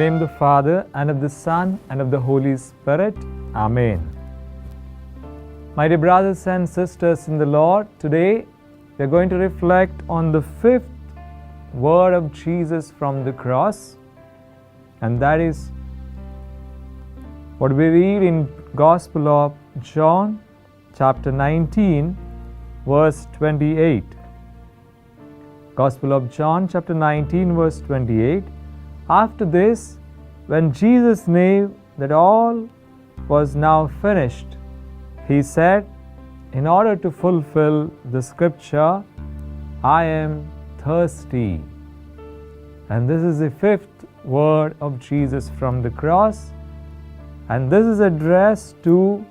name of the Father, and of the Son, and of the Holy Spirit. Amen. My dear brothers and sisters in the Lord, today we are going to reflect on the fifth word of Jesus from the cross, and that is what we read in Gospel of John, chapter 19, verse 28. Gospel of John, chapter 19, verse 28. After this, when Jesus knew that all was now finished, he said, in order to fulfill the scripture, I am thirsty. And this is the fifth word of Jesus from the cross. And this is addressed to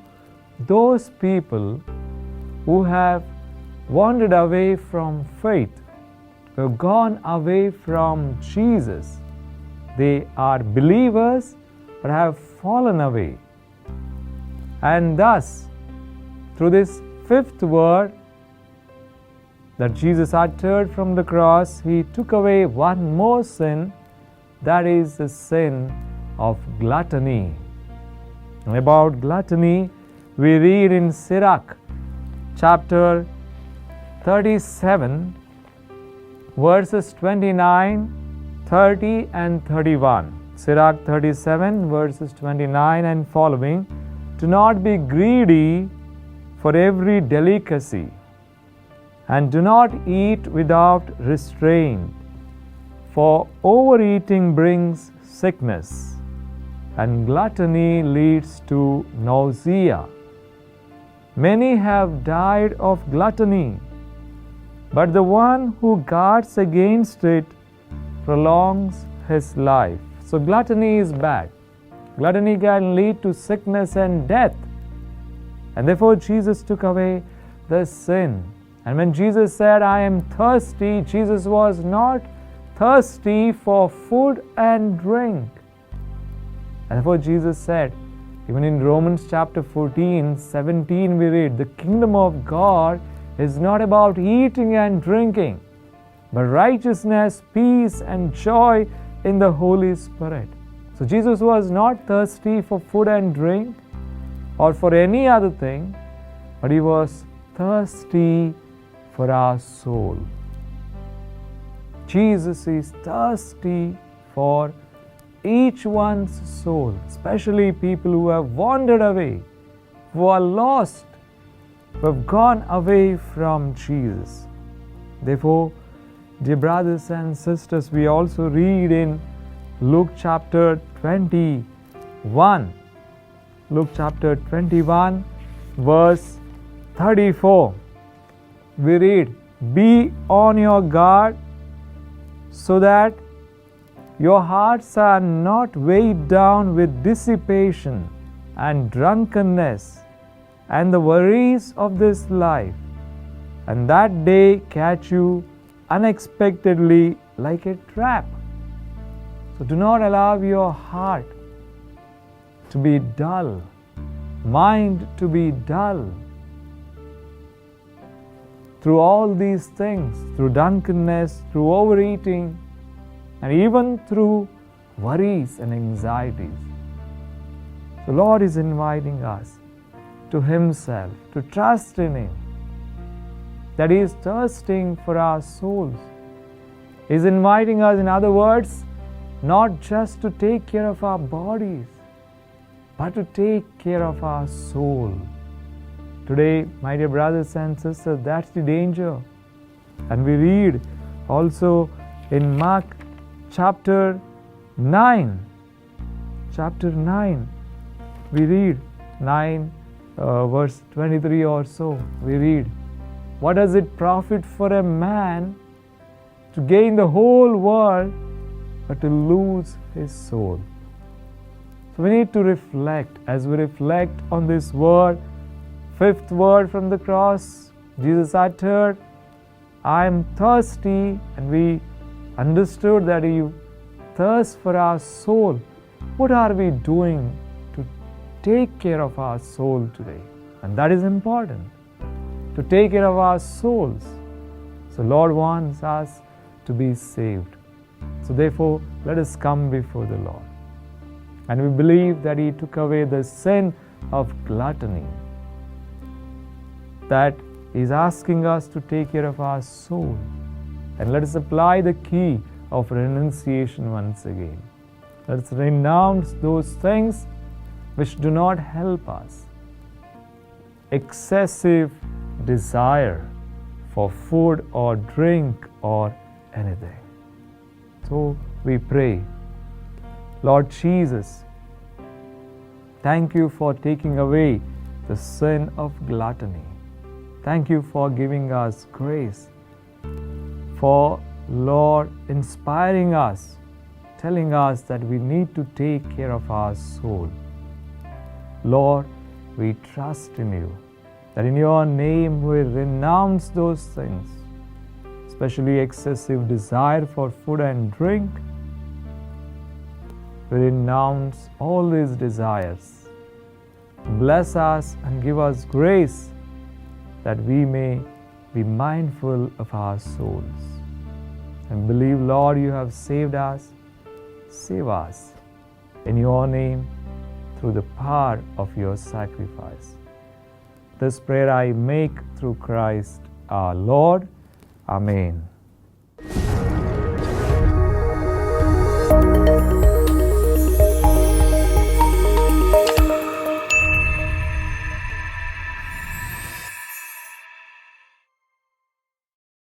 those people who have wandered away from faith, who have gone away from Jesus. They are believers but have fallen away. And thus, through this fifth word that Jesus uttered from the cross, he took away one more sin, that is the sin of gluttony. And about gluttony, we read in Sirach, chapter 37, verses 29, 30 and 31. Sirach 37, verses 29 and following. Do not be greedy for every delicacy, and do not eat without restraint, for overeating brings sickness, and gluttony leads to nausea. Many have died of gluttony, but the one who guards against it prolongs his life. So gluttony is bad. Gluttony can lead to sickness and death. And therefore Jesus took away the sin. And when Jesus said, I am thirsty, Jesus was not thirsty for food and drink. And therefore Jesus said, even in Romans chapter 14, 17 we read, the kingdom of God is not about eating and drinking, but righteousness, peace, and joy in the Holy Spirit. So Jesus was not thirsty for food and drink or for any other thing, but he was thirsty for our soul. Jesus is thirsty for each one's soul, especially people who have wandered away, who are lost, who have gone away from Jesus. Therefore, dear brothers and sisters, we also read in Luke chapter 21. Luke chapter 21, verse 34. We read, be on your guard so that your hearts are not weighed down with dissipation and drunkenness and the worries of this life, and that day catch you unexpectedly like a trap. So do not allow your heart to be dull, mind to be dull. Through all these things, through drunkenness, through overeating, and even through worries and anxieties. The Lord is inviting us to Himself, to trust in Him, that He is thirsting for our souls. He is inviting us, in other words, not just to take care of our bodies, but to take care of our soul. Today, my dear brothers and sisters, that's the danger. And we read also in Mark chapter 9. Chapter 9, we read 9 verse 23 or so. We read, what does it profit for a man to gain the whole world but to lose his soul? So we need to reflect. As we reflect on this word, fifth word from the cross, Jesus uttered, I am thirsty, and we understood that He thirsts for our soul. What are we doing to take care of our soul today? And that is important, to take care of our souls. So Lord wants us to be saved. So therefore, let us come before the Lord. And we believe that He took away the sin of gluttony, that He's asking us to take care of our soul. And let us apply the key of renunciation once again. Let us renounce those things which do not help us. Excessive desire for food or drink or anything. So we pray, Lord Jesus, thank you for taking away the sin of gluttony. Thank you for giving us grace, for Lord inspiring us, telling us that we need to take care of our soul. Lord, we trust in you, that in your name we renounce those things, especially excessive desire for food and drink. We renounce all these desires. Bless us and give us grace that we may be mindful of our souls. And believe, Lord, you have saved us. Save us in your name through the power of your sacrifice. This prayer I make through Christ our Lord. Amen.